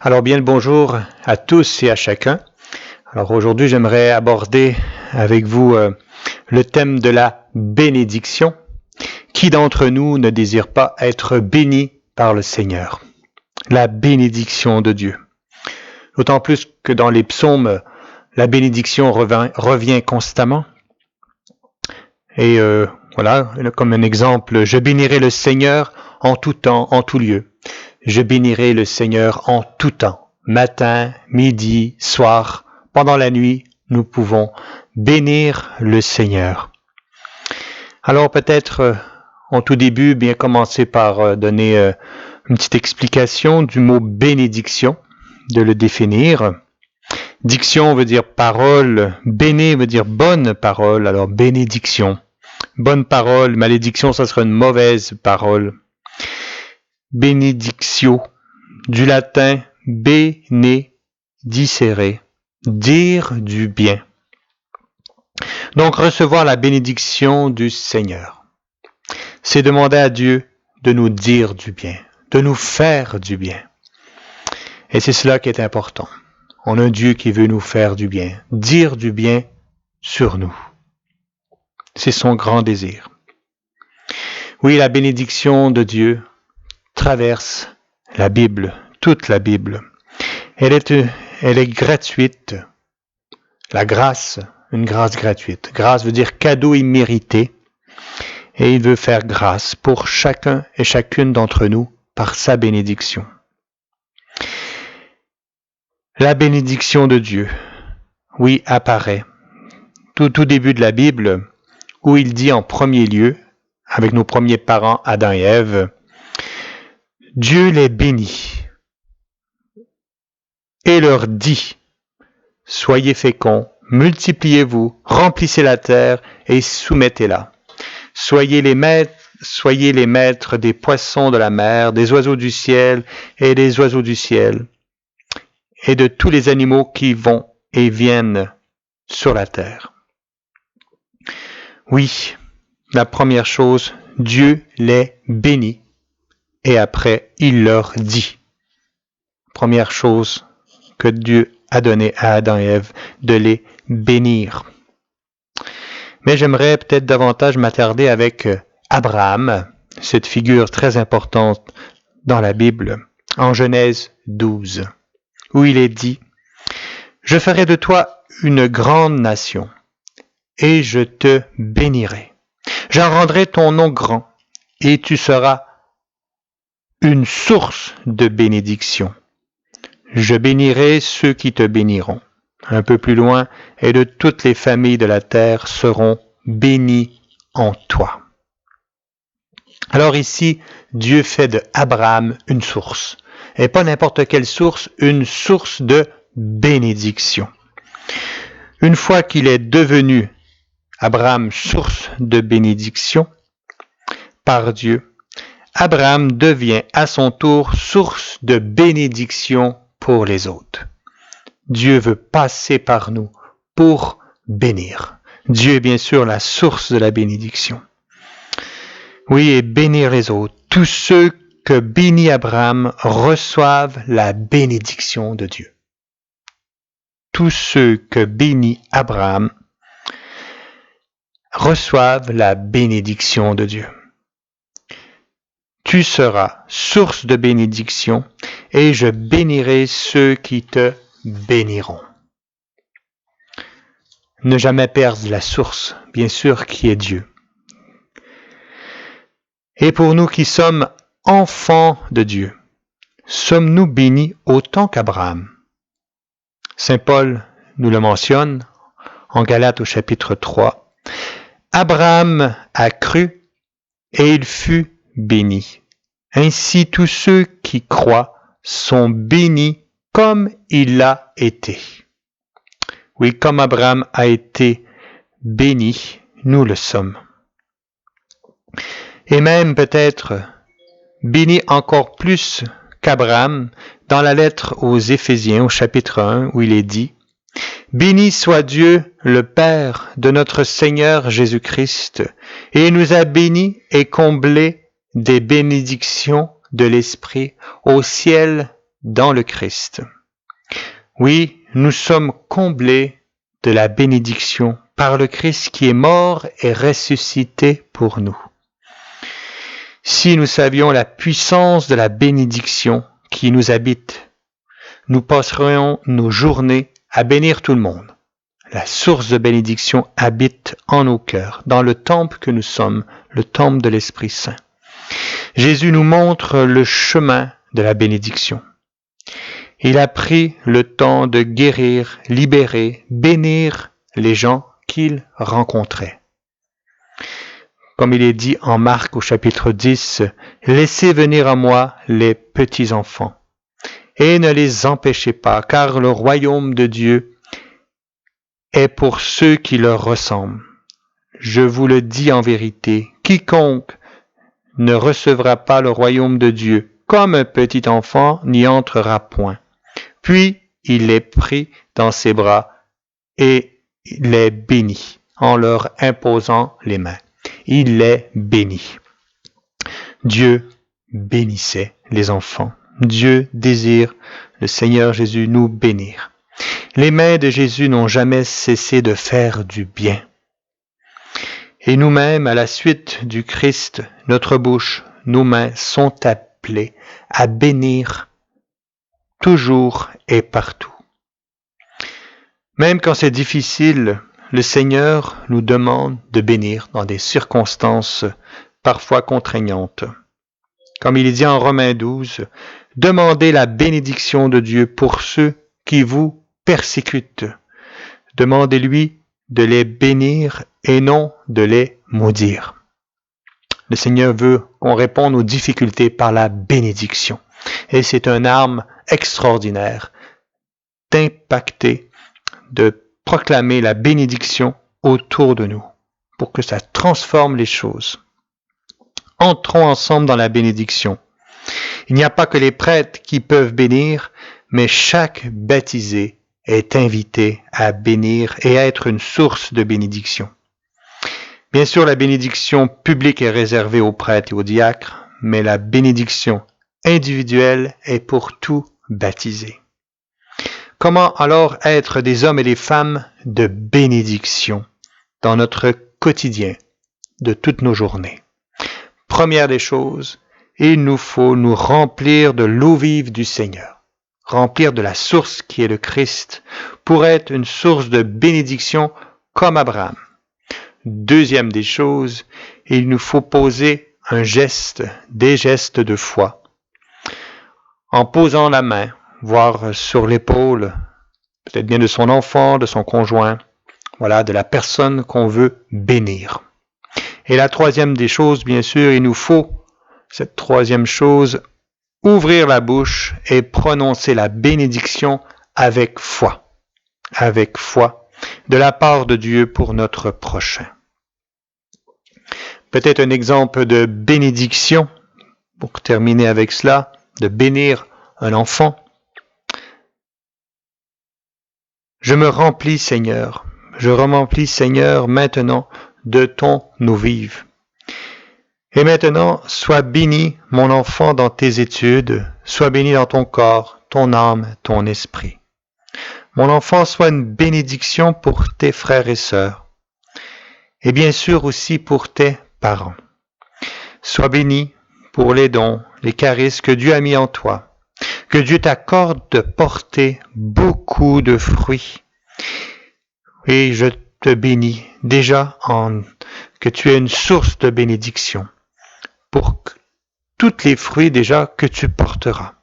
Alors bien le bonjour à tous et à chacun. Alors aujourd'hui j'aimerais aborder avec vous le thème de la bénédiction. Qui d'entre nous ne désire pas être béni par le Seigneur? La bénédiction de Dieu. D'autant plus que dans les psaumes, la bénédiction revient constamment. Et voilà, comme un exemple, je bénirai le Seigneur en tout temps, en tout lieu. Je bénirai le Seigneur en tout temps, matin, midi, soir, pendant la nuit, nous pouvons bénir le Seigneur. Alors peut-être en tout début, bien commencer par donner une petite explication du mot bénédiction, de le définir. Diction veut dire parole, béné veut dire bonne parole, alors bénédiction. Bonne parole, malédiction, ça serait une mauvaise parole. Benedictio, du latin benedicere, dire du bien. Donc recevoir la bénédiction du Seigneur, c'est demander à Dieu de nous dire du bien, de nous faire du bien. Et c'est cela qui est important. On a un Dieu qui veut nous faire du bien, dire du bien sur nous. C'est son grand désir. Oui, la bénédiction de Dieu traverse la Bible, toute la Bible. Elle est gratuite. La grâce, une grâce gratuite. Grâce veut dire cadeau immérité. Et il veut faire grâce pour chacun et chacune d'entre nous par sa bénédiction. La bénédiction de Dieu, oui, apparaît tout début de la Bible, où il dit en premier lieu, avec nos premiers parents Adam et Ève, Dieu les bénit et leur dit, soyez féconds, multipliez-vous, remplissez la terre et soumettez-la. Soyez les maîtres des poissons de la mer, des oiseaux du ciel et des oiseaux du ciel, et de tous les animaux qui vont et viennent sur la terre. Oui, la première chose, Dieu les bénit, et après, il leur dit. Première chose que Dieu a donnée à Adam et Ève, de les bénir. Mais j'aimerais peut-être davantage m'attarder avec Abraham, cette figure très importante dans la Bible, en Genèse 12, où il est dit « Je ferai de toi une grande nation, et je te bénirai. J'en rendrai ton nom grand, et tu seras une source de bénédiction. Je bénirai ceux qui te béniront. » Un peu plus loin, « Et de toutes les familles de la terre seront bénies en toi. » Alors ici, Dieu fait de Abraham une source. Et pas n'importe quelle source, une source de bénédiction. Une fois qu'il est devenu Abraham source de bénédiction par Dieu, Abraham devient à son tour source de bénédiction pour les autres. Dieu veut passer par nous pour bénir. Dieu est bien sûr la source de la bénédiction. Oui, et bénir les autres. Tous ceux que bénit Abraham reçoivent la bénédiction de Dieu. Tous ceux que bénit Abraham reçoivent la bénédiction de Dieu. Tu seras source de bénédiction et je bénirai ceux qui te béniront. Ne jamais perdre la source, bien sûr, qui est Dieu. Et pour nous qui sommes enfants de Dieu, sommes-nous bénis autant qu'Abraham? Saint Paul nous le mentionne en Galates au chapitre 3. Abraham a cru et il fut béni. Ainsi tous ceux qui croient sont bénis comme il l'a été. Oui, comme Abraham a été béni, nous le sommes. Et même peut-être béni encore plus qu'Abraham dans la lettre aux Éphésiens au chapitre 1 où il est dit « Béni soit Dieu, le Père de notre Seigneur Jésus-Christ, et il nous a bénis et comblés des bénédictions de l'Esprit au ciel dans le Christ. Oui, nous sommes comblés de la bénédiction par le Christ qui est mort et ressuscité pour nous. Si nous savions la puissance de la bénédiction qui nous habite, nous passerions nos journées à bénir tout le monde. La source de bénédiction habite en nos cœurs, dans le temple que nous sommes, le temple de l'Esprit Saint. Jésus nous montre le chemin de la bénédiction. Il a pris le temps de guérir, libérer, bénir les gens qu'il rencontrait. Comme il est dit en Marc au chapitre 10, « Laissez venir à moi les petits-enfants, et ne les empêchez pas, car le royaume de Dieu est pour ceux qui leur ressemblent. Je vous le dis en vérité, quiconque ne recevra pas le royaume de Dieu comme un petit enfant n'y entrera point. » Puis il les prit dans ses bras et les bénit en leur imposant les mains. Il les bénit. Dieu bénissait les enfants. Dieu désire, le Seigneur Jésus, nous bénir. Les mains de Jésus n'ont jamais cessé de faire du bien. Et nous-mêmes, à la suite du Christ, notre bouche, nos mains sont appelées à bénir toujours et partout. Même quand c'est difficile, le Seigneur nous demande de bénir dans des circonstances parfois contraignantes. Comme il est dit en Romains 12, « Demandez la bénédiction de Dieu pour ceux qui vous persécutent. Demandez-lui de les bénir et non de les maudire. » Le Seigneur veut qu'on réponde aux difficultés par la bénédiction. Et c'est une arme extraordinaire d'impacter, de proclamer la bénédiction autour de nous pour que ça transforme les choses. Entrons ensemble dans la bénédiction. Il n'y a pas que les prêtres qui peuvent bénir, mais chaque baptisé est invité à bénir et à être une source de bénédiction. Bien sûr, la bénédiction publique est réservée aux prêtres et aux diacres, mais la bénédiction individuelle est pour tout baptisé. Comment alors être des hommes et des femmes de bénédiction dans notre quotidien de toutes nos journées? Première des choses, il nous faut nous remplir de l'eau vive du Seigneur, remplir de la source qui est le Christ, pour être une source de bénédiction comme Abraham. Deuxième des choses, il nous faut poser un geste, des gestes de foi, en posant la main, voire sur l'épaule, peut-être bien de son enfant, de son conjoint, voilà, de la personne qu'on veut bénir. Et la troisième des choses, bien sûr, il nous faut, cette troisième chose, ouvrir la bouche et prononcer la bénédiction avec foi, de la part de Dieu pour notre prochain. Peut-être un exemple de bénédiction, pour terminer avec cela, de bénir un enfant. Je me remplis, Seigneur, maintenant de ton eau vive. Et maintenant, sois béni, mon enfant, dans tes études, sois béni dans ton corps, ton âme, ton esprit. Mon enfant, sois une bénédiction pour tes frères et sœurs, et bien sûr aussi pour tes parents. Sois béni pour les dons, les charismes que Dieu a mis en toi. Que Dieu t'accorde de porter beaucoup de fruits. Et je te bénis déjà que tu es une source de bénédiction pour tous les fruits déjà que tu porteras,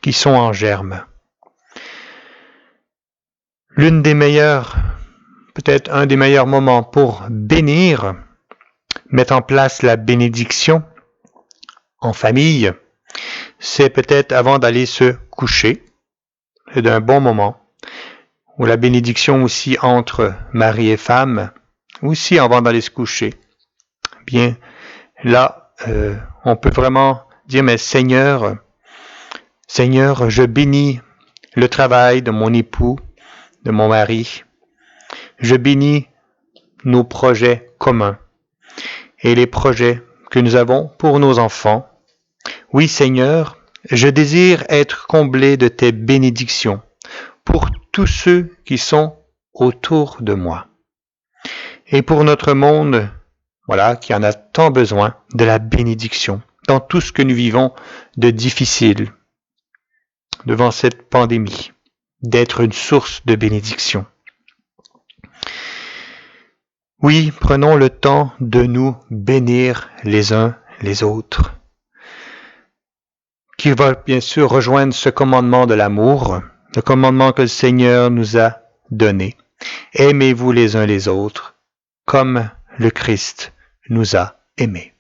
qui sont en germe. Peut-être un des meilleurs moments pour bénir, mettre en place la bénédiction en famille, c'est peut-être avant d'aller se coucher. C'est un bon moment. Ou la bénédiction aussi entre mari et femme, aussi avant d'aller se coucher. Bien, là, on peut vraiment dire, mais Seigneur, je bénis le travail de mon époux, de mon mari. Je bénis nos projets communs et les projets que nous avons pour nos enfants. Oui, Seigneur, Je désire être comblé de tes bénédictions pour tous ceux qui sont autour de moi. Et pour notre monde, voilà, qui en a tant besoin de la bénédiction dans tout ce que nous vivons de difficile devant cette pandémie, d'être une source de bénédiction. Oui, prenons le temps de nous bénir les uns les autres, qui va bien sûr rejoindre ce commandement de l'amour, le commandement que le Seigneur nous a donné. Aimez-vous les uns les autres, comme le Christ nous a aimés.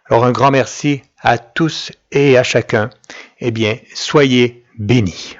Alors un grand merci à tous et à chacun. Eh bien, soyez bénis.